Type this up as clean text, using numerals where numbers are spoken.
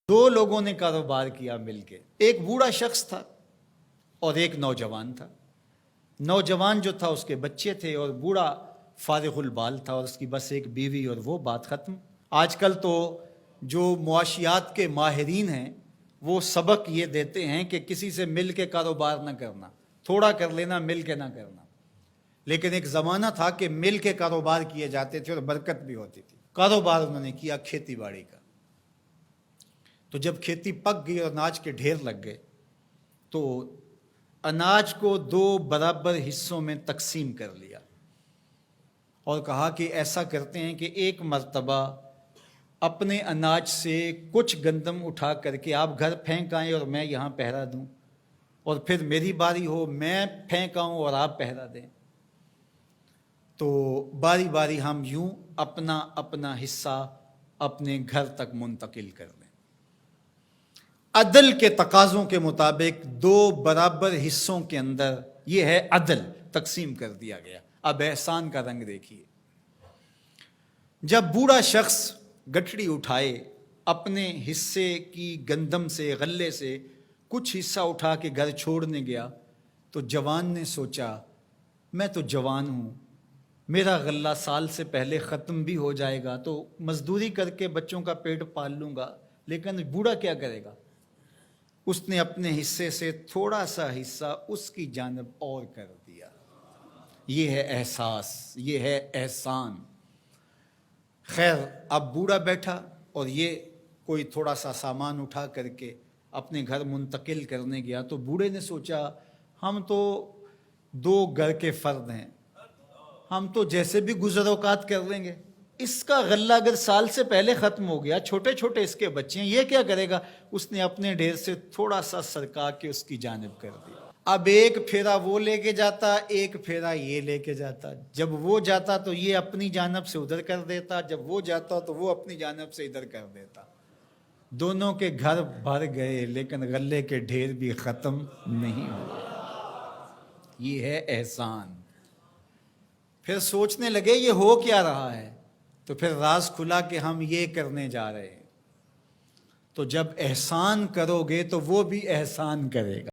دو لوگوں نے کاروبار کیا مل کے، ایک بوڑھا شخص تھا اور ایک نوجوان تھا۔ نوجوان جو تھا اس کے بچے تھے اور بوڑھا فارغ البال تھا اور اس کی بس ایک بیوی، اور وہ بات ختم۔ آج کل تو جو معاشیات کے ماہرین ہیں وہ سبق یہ دیتے ہیں کہ کسی سے مل کے کاروبار نہ کرنا، تھوڑا کر لینا، مل کے نہ کرنا۔ لیکن ایک زمانہ تھا کہ مل کے کاروبار کیے جاتے تھے اور برکت بھی ہوتی تھی۔ کاروبار انہوں نے کیا کھیتی باڑی کا۔ تو جب کھیتی پک گئی اور اناج کے ڈھیر لگ گئے تو اناج کو دو برابر حصوں میں تقسیم کر لیا اور کہا کہ ایسا کرتے ہیں کہ ایک مرتبہ اپنے اناج سے کچھ گندم اٹھا کر کے آپ گھر پھینک آئیں اور میں یہاں پہرا دوں، اور پھر میری باری ہو میں پھینک آؤں اور آپ پہرا دیں، تو باری باری ہم یوں اپنا اپنا حصہ اپنے گھر تک منتقل کر دیں۔ عدل کے تقاضوں کے مطابق دو برابر حصوں کے اندر یہ ہے عدل، تقسیم کر دیا گیا۔ اب احسان کا رنگ دیکھیے۔ جب بوڑھا شخص گٹھڑی اٹھائے اپنے حصے کی گندم سے، غلے سے کچھ حصہ اٹھا کے گھر چھوڑنے گیا تو جوان نے سوچا میں تو جوان ہوں، میرا غلہ سال سے پہلے ختم بھی ہو جائے گا تو مزدوری کر کے بچوں کا پیٹ پال لوں گا، لیکن بوڑھا کیا کرے گا؟ اس نے اپنے حصے سے تھوڑا سا حصہ اس کی جانب اور کر دیا۔ یہ ہے احساس، یہ ہے احسان۔ خیر، اب بوڑھا بیٹھا اور یہ کوئی تھوڑا سا سامان اٹھا کر کے اپنے گھر منتقل کرنے گیا تو بوڑھے نے سوچا ہم تو دو گھر کے فرد ہیں، ہم تو جیسے بھی گزر اوقات کر لیں گے، اس کا غلہ اگر سال سے پہلے ختم ہو گیا، چھوٹے چھوٹے اس کے بچے ہیں، یہ کیا کرے گا؟ اس نے اپنے ڈھیر سے تھوڑا سا سرکا کے اس کی جانب کر دیا۔ اب ایک پھیرا وہ لے کے جاتا، ایک پھیرا یہ لے کے جاتا۔ جب وہ جاتا تو یہ اپنی جانب سے ادھر کر دیتا، جب وہ جاتا تو وہ اپنی جانب سے ادھر کر دیتا۔ دونوں کے گھر بھر گئے لیکن غلے کے ڈھیر بھی ختم نہیں ہوئے۔ یہ ہے احسان۔ پھر سوچنے لگے یہ ہو کیا رہا ہے، تو پھر راز کھلا کہ ہم یہ کرنے جا رہے ہیں۔ تو جب احسان کرو گے تو وہ بھی احسان کرے گا۔